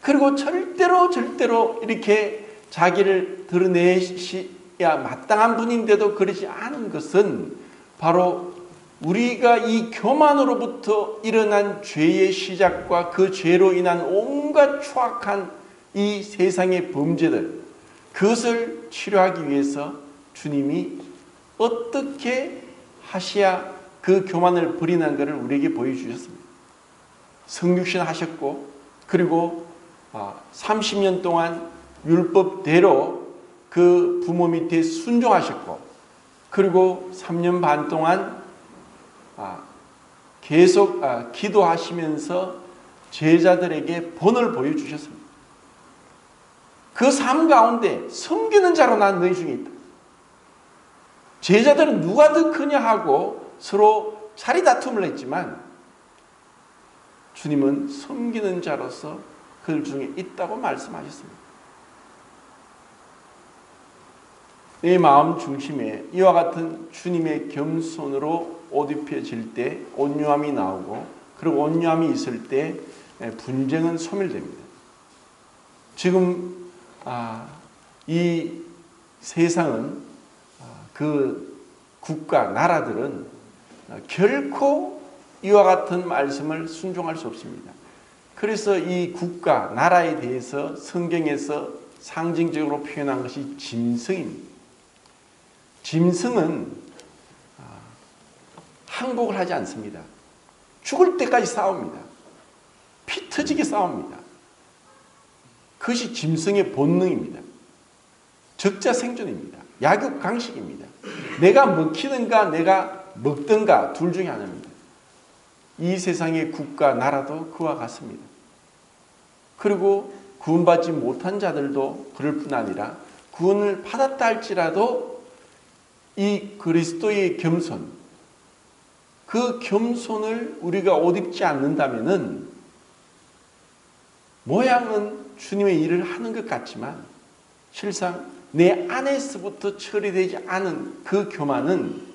그리고 절대로 이렇게 자기를 드러내셔야 마땅한 분인데도 그러지 않은 것은 바로 우리가 이 교만으로부터 일어난 죄의 시작과 그 죄로 인한 온갖 추악한 이 세상의 범죄들, 그것을 치료하기 위해서 주님이 어떻게 하셔야 그 교만을 버리는 것을 우리에게 보여주셨습니다. 성육신 하셨고, 그리고 30년 동안 율법대로 그 부모 밑에 순종하셨고, 그리고 3년 반 동안 계속 기도하시면서 제자들에게 본을 보여주셨습니다. 그 삶 가운데 섬기는 자로 난 너희 중에 있다. 제자들은 누가 더 크냐 하고 서로 자리 다툼을 했지만 주님은 섬기는 자로서 그들 중에 있다고 말씀하셨습니다. 내 마음 중심에 이와 같은 주님의 겸손으로 옷 입혀질 때 온유함이 나오고, 그리고 온유함이 있을 때 분쟁은 소멸됩니다. 지금 이 세상은 그 국가, 나라들은 결코 이와 같은 말씀을 순종할 수 없습니다. 그래서 이 국가, 나라에 대해서 성경에서 상징적으로 표현한 것이 짐승입니다. 짐승은 항복을 하지 않습니다. 죽을 때까지 싸웁니다. 피 터지게 싸웁니다. 그것이 짐승의 본능입니다. 적자생존입니다. 약육강식입니다. 내가 먹히든가 내가 먹든가 둘 중에 하나입니다. 이 세상의 국가, 나라도 그와 같습니다. 그리고 구원받지 못한 자들도 그럴 뿐 아니라 구원을 받았다 할지라도 이 그리스도의 겸손, 그 겸손을 우리가 옷 입지 않는다면은 모양은 주님의 일을 하는 것 같지만 실상 내 안에서부터 처리되지 않은 그 교만은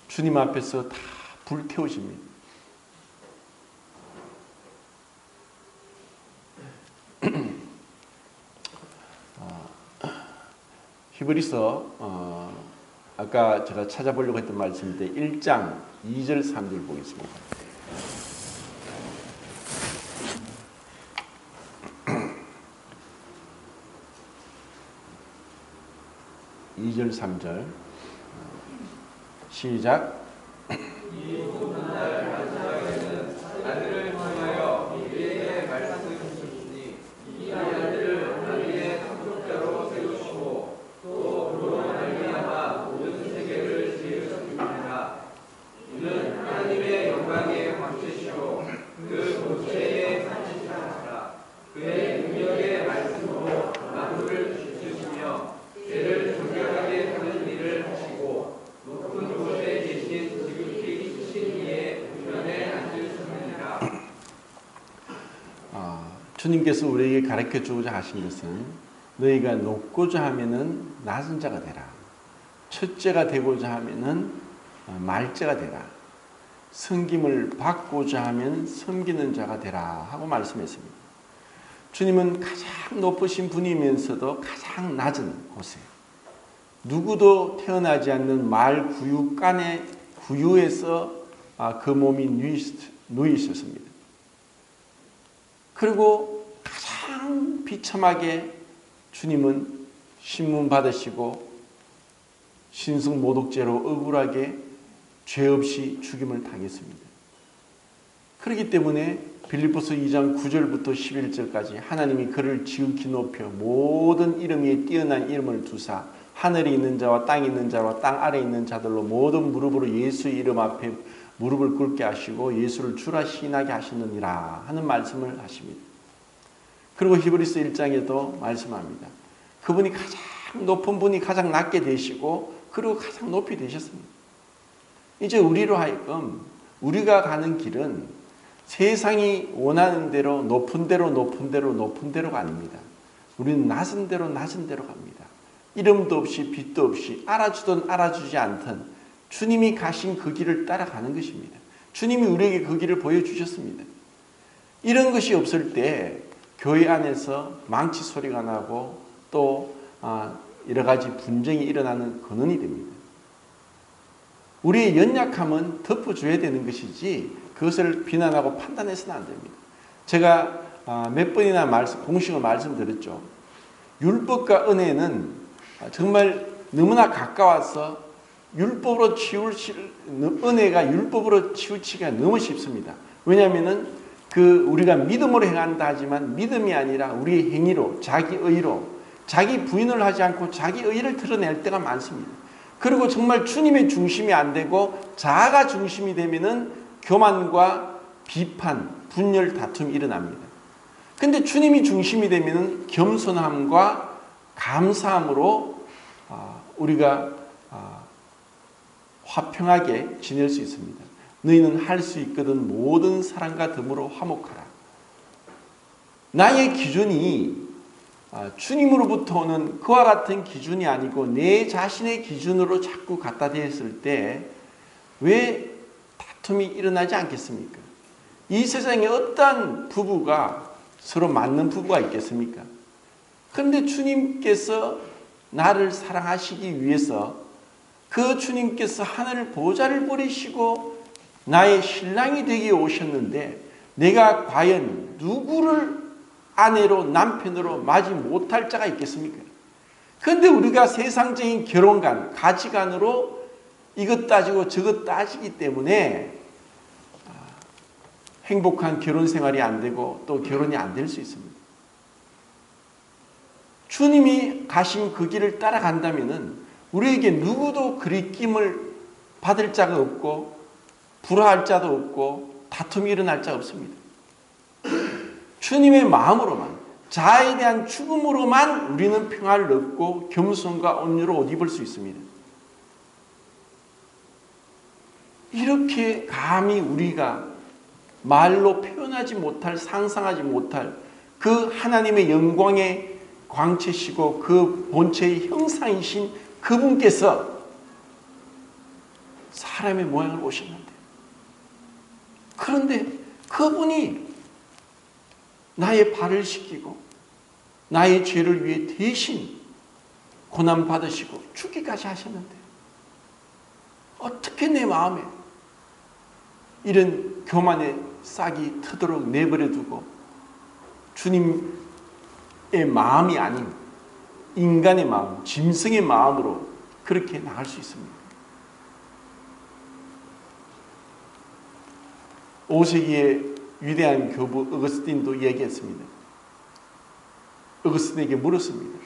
주님 앞에서 다 불태워집니다. 히브리서 아까 제가 찾아보려고 했던 말씀인데 1장 2절 3절 보겠습니다. (2절) 3절 시작. 이 모든 날 마지막에는 아들을 통하여 우리에게 말씀하셨으니 이 아들을 우리의 상속자로 세우시고 또 그로 말미암아 모든 세계를 지으셨느니라. 이는 하나님의 영광의 광채시요 그 본체의 상실하시라. 그의 능력의 말씀으로 만물을 지으시며 죄를 정결하게 하는 일을 하시고 높은 곳에 계신 지극히 크신 이의 우편에 앉으셨느니라. 주님께서 우리에게 가르쳐 주고자 하신 것은 너희가 높고자 하면은 낮은 자가 되라. 첫째가 되고자 하면은 말째가 되라. 섬김을 받고자 하면 섬기는 자가 되라 하고 말씀했습니다. 주님은 가장 높으신 분이면서도 가장 낮은 곳에 누구도 태어나지 않는 말 구유간의 구유에서 그 몸이 누이셨습니다. 그리고 가장 비참하게 주님은 신문 받으시고 신성 모독죄로 억울하게 죄 없이 죽임을 당했습니다. 그렇기 때문에 빌립보서 2장 9절부터 11절까지 하나님이 그를 지극히 높여 모든 이름 위에 뛰어난 이름을 두사 하늘에 있는 자와 땅에 있는 자와 땅 아래에 있는 자들로 모든 무릎으로 예수의 이름 앞에 무릎을 꿇게 하시고 예수를 주라 시인하게 하셨느니라 하는 말씀을 하십니다. 그리고 히브리서 1장에도 말씀합니다. 그분이 가장 높은 분이 가장 낮게 되시고 그리고 가장 높이 되셨습니다. 이제 우리로 하여금 우리가 가는 길은 세상이 원하는 대로 높은 대로 높은 대로 높은 대로가 아닙니다. 우리는 낮은 대로 낮은 대로 갑니다. 이름도 없이 빛도 없이 알아주든 알아주지 않든 주님이 가신 그 길을 따라가는 것입니다. 주님이 우리에게 그 길을 보여주셨습니다. 이런 것이 없을 때 교회 안에서 망치 소리가 나고 또 여러 가지 분쟁이 일어나는 근원이 됩니다. 우리의 연약함은 덮어줘야 되는 것이지 그것을 비난하고 판단해서는 안 됩니다. 제가 몇 번이나 공식으로 말씀드렸죠. 율법과 은혜는 정말 너무나 가까워서 율법으로 은혜가 율법으로 치우치기가 너무 쉽습니다. 왜냐하면 우리가 믿음으로 행한다 하지만 믿음이 아니라 우리의 행위로 자기 의로 자기 부인을 하지 않고 자기 의를 드러낼 때가 많습니다. 그리고 정말 주님의 중심이 안 되고 자아가 중심이 되면은 교만과 비판, 분열, 다툼이 일어납니다. 근데 주님이 중심이 되면은 겸손함과 감사함으로 우리가 화평하게 지낼 수 있습니다. 너희는 할 수 있거든 모든 사람과 덤으로 화목하라. 나의 기준이 주님으로부터 오는 그와 같은 기준이 아니고 내 자신의 기준으로 자꾸 갖다 대었을 때 왜 다툼이 일어나지 않겠습니까? 이 세상에 어떤 부부가 서로 맞는 부부가 있겠습니까? 그런데 주님께서 나를 사랑하시기 위해서 그 주님께서 하늘 보좌를 버리시고 나의 신랑이 되게 오셨는데 내가 과연 누구를 아내로 남편으로 맞이 못할 자가 있겠습니까? 그런데 우리가 세상적인 결혼관, 가치관으로 이것 따지고 저것 따지기 때문에 행복한 결혼 생활이 안 되고 또 결혼이 안 될 수 있습니다. 주님이 가신 그 길을 따라간다면 우리에게 누구도 그리낌을 받을 자가 없고 불화할 자도 없고 다툼이 일어날 자가 없습니다. 주님의 마음으로만 자아에 대한 죽음으로만 우리는 평화를 얻고 겸손과 온유로 옷 입을 수 있습니다. 이렇게 감히 우리가 말로 표현하지 못할 상상하지 못할 그 하나님의 영광의 광채시고 그 본체의 형상이신 그분께서 사람의 모양을 오셨는데 그런데 그분이 나의 발을 씻기고 나의 죄를 위해 대신 고난 받으시고 죽기까지 하셨는데 어떻게 내 마음에 이런 교만의 싹이 트도록 내버려 두고 주님의 마음이 아닌 인간의 마음, 짐승의 마음으로 그렇게 나갈 수 있습니다. 5세기의 위대한 교부 어거스틴도 얘기했습니다. 어거스틴에게 물었습니다.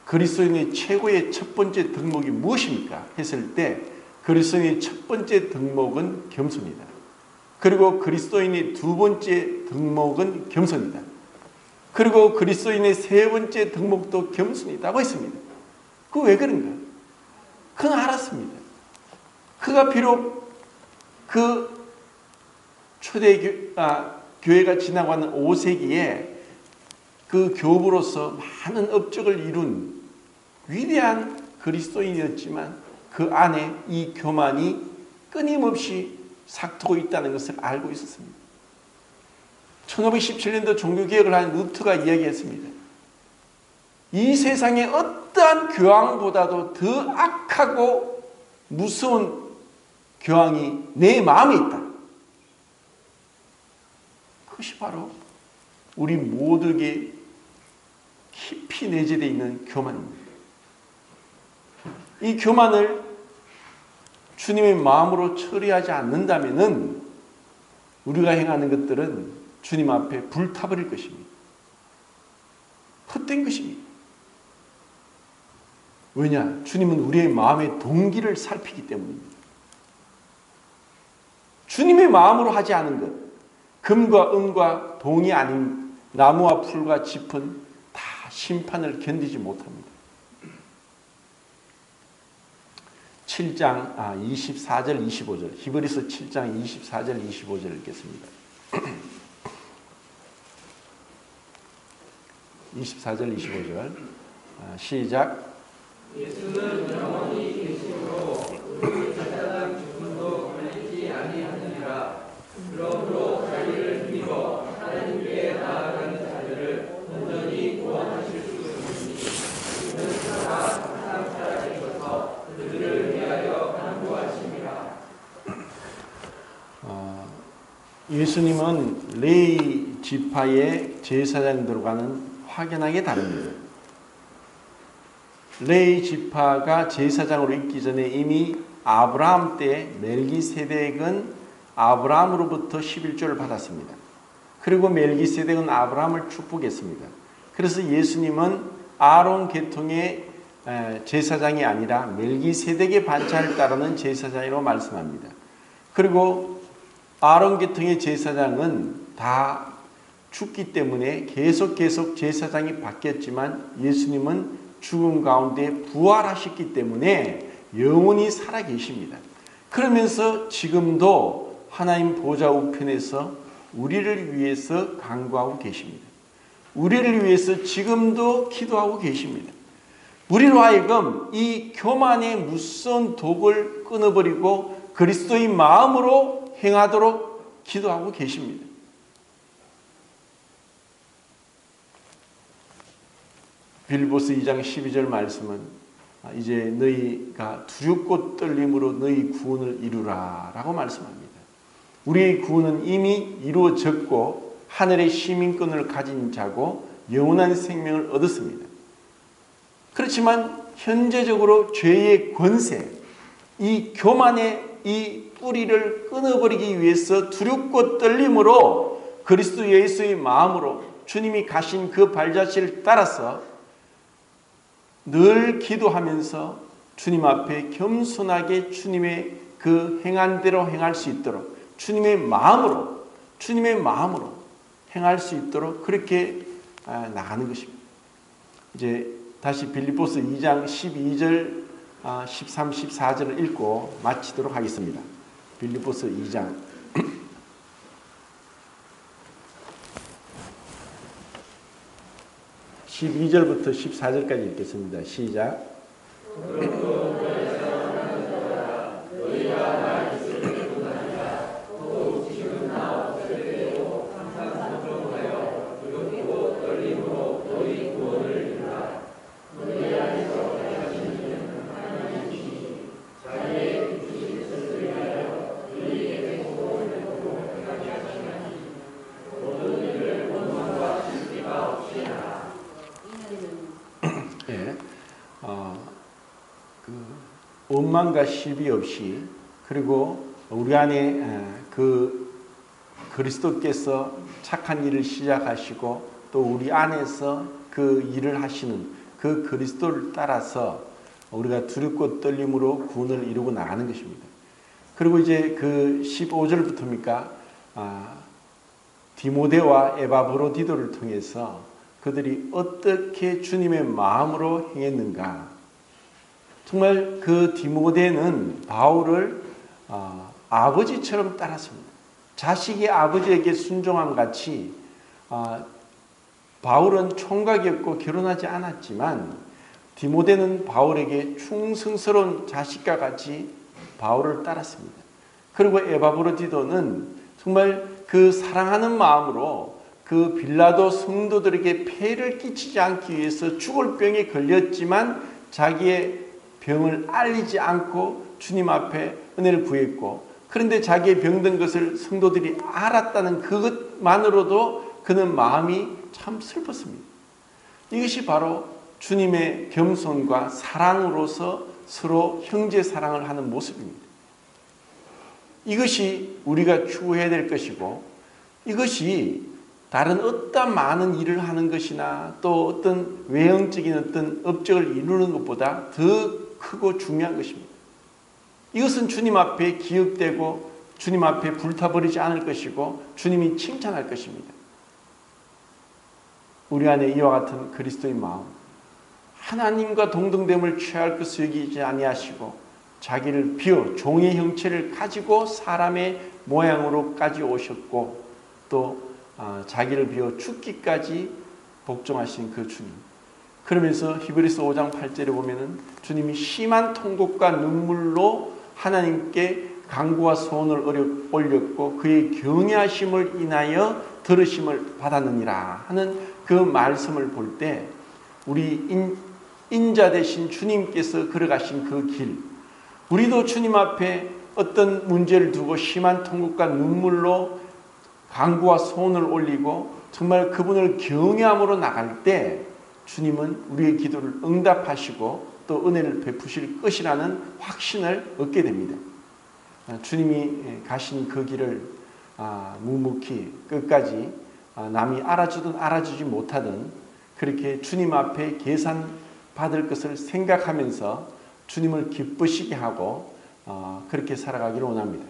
그리스도인의 최고의 첫 번째 덕목이 무엇입니까? 했을 때 그리스도인의 첫 번째 덕목은 겸손이다. 그리고 그리스도인의 두 번째 덕목은 겸손이다. 그리고 그리스도인의 세 번째 덕목도 겸손이다고 했습니다. 그 왜 그런가? 그는 알았습니다. 그가 비록 그 교회가 지나가는 5세기에 그 교부로서 많은 업적을 이룬 위대한 그리스도인이었지만 그 안에 이 교만이 끊임없이 삭트고 있다는 것을 알고 있었습니다. 1517년도 종교개혁을 한 루트가 이야기했습니다. 이 세상에 어떠한 교황보다도 더 악하고 무서운 교황이 내 마음에 있다. 그것이 바로 우리 모두에게 깊이 내재되어 있는 교만입니다. 이 교만을 주님의 마음으로 처리하지 않는다면은 우리가 행하는 것들은 주님 앞에 불타버릴 것입니다. 헛된 것입니다. 왜냐? 주님은 우리의 마음의 동기를 살피기 때문입니다. 주님의 마음으로 하지 않은 것, 금과 은과 동이 아닌 나무와 풀과 짚은 다 심판을 견디지 못합니다. 7장 24절 25절 히브리서 7장 24절 25절 읽겠습니다. 24절 25절 시작. 예수는 영원히 계심으로 그 사자당 죽음도 걸리지 아니하느니라. 그러므로 자기를 힘입어 하나님께 나아가는 자들을 온전히 구원하실 수 있으니 그는 항상 살아계셔서 그들을 위하여 간구하심이라. 예수님은 레위 지파의 제사장들과는 확연하게 다릅니다. 레위 지파가 제사장으로 있기 전에 이미 아브라함 때 멜기세덱은 아브라함으로부터 11조를 받았습니다. 그리고 멜기세덱은 아브라함을 축복했습니다. 그래서 예수님은 아론 계통의 제사장이 아니라 멜기세덱의 반차를 따르는 제사장이라고 말씀합니다. 그리고 아론 계통의 제사장은 다 죽기 때문에 계속 제사장이 바뀌었지만 예수님은 죽음 가운데 부활하셨기 때문에 영원히 살아계십니다. 그러면서 지금도 하나님 보좌 우편에서 우리를 위해서 간구하고 계십니다. 우리를 위해서 지금도 기도하고 계십니다. 우리로 하여금 이 교만의 무서운 독을 끊어버리고 그리스도의 마음으로 행하도록 기도하고 계십니다. 빌립보서 2장 12절 말씀은 이제 너희가 두렵고 떨림으로 너희 구원을 이루라 라고 말씀합니다. 우리의 구원은 이미 이루어졌고 하늘의 시민권을 가진 자고 영원한 생명을 얻었습니다. 그렇지만 현재적으로 죄의 권세, 이 교만의 이 뿌리를 끊어버리기 위해서 두렵고 떨림으로 그리스도 예수의 마음으로 주님이 가신 그 발자취를 따라서 늘 기도하면서 주님 앞에 겸손하게 주님의 그 행한 대로 행할 수 있도록 주님의 마음으로 행할 수 있도록 그렇게 나가는 것입니다. 이제 다시 빌립보서 2장 12절 13, 14절을 읽고 마치도록 하겠습니다. 빌립보서 2장 12절부터 14절까지 읽겠습니다. 시작. 원망과 시비 없이 그리고 우리 안에 그 그리스도께서 착한 일을 시작하시고 또 우리 안에서 그 일을 하시는 그 그리스도를 따라서 우리가 두렵고 떨림으로 구원을 이루고 나가는 것입니다. 그리고 이제 그 15절부터입니까? 디모데와 에바브로디도를 통해서 그들이 어떻게 주님의 마음으로 행했는가. 정말 그 디모데는 바울을 아버지처럼 따랐습니다. 자식이 아버지에게 순종함 같이 바울은 총각이었고 결혼하지 않았지만 디모데는 바울에게 충성스러운 자식과 같이 바울을 따랐습니다. 그리고 에바브로디도는 정말 그 사랑하는 마음으로 그 빌라도 성도들에게 폐를 끼치지 않기 위해서 죽을 병에 걸렸지만 자기의 병을 알리지 않고 주님 앞에 은혜를 구했고 그런데 자기의 병든 것을 성도들이 알았다는 그것만으로도 그는 마음이 참 슬펐습니다. 이것이 바로 주님의 겸손과 사랑으로서 서로 형제 사랑을 하는 모습입니다. 이것이 우리가 추구해야 될 것이고, 이것이 다른 어떤 많은 일을 하는 것이나 또 어떤 외형적인 어떤 업적을 이루는 것보다 더 크고 중요한 것입니다. 이것은 주님 앞에 기억되고 주님 앞에 불타버리지 않을 것이고 주님이 칭찬할 것입니다. 우리 안에 이와 같은 그리스도의 마음, 하나님과 동등됨을 취할 것을 여기지 아니하시고 자기를 비워 종의 형체를 가지고 사람의 모양으로까지 오셨고 또 자기를 비워 죽기까지 복종하신 그 주님. 그러면서 히브리서 5장 8절에 보면은 주님이 심한 통곡과 눈물로 하나님께 간구와 소원을 올렸고 그의 경외하심을 인하여 들으심을 받았느니라 하는 그 말씀을 볼 때 우리 인자 되신 주님께서 걸어가신 그 길, 우리도 주님 앞에 어떤 문제를 두고 심한 통곡과 눈물로 간구와 소원을 올리고 정말 그분을 경외함으로 나갈 때 주님은 우리의 기도를 응답하시고 또 은혜를 베푸실 것이라는 확신을 얻게 됩니다. 주님이 가신 그 길을 묵묵히 끝까지 남이 알아주든 알아주지 못하든 그렇게 주님 앞에 계산받을 것을 생각하면서 주님을 기쁘시게 하고 그렇게 살아가기를 원합니다.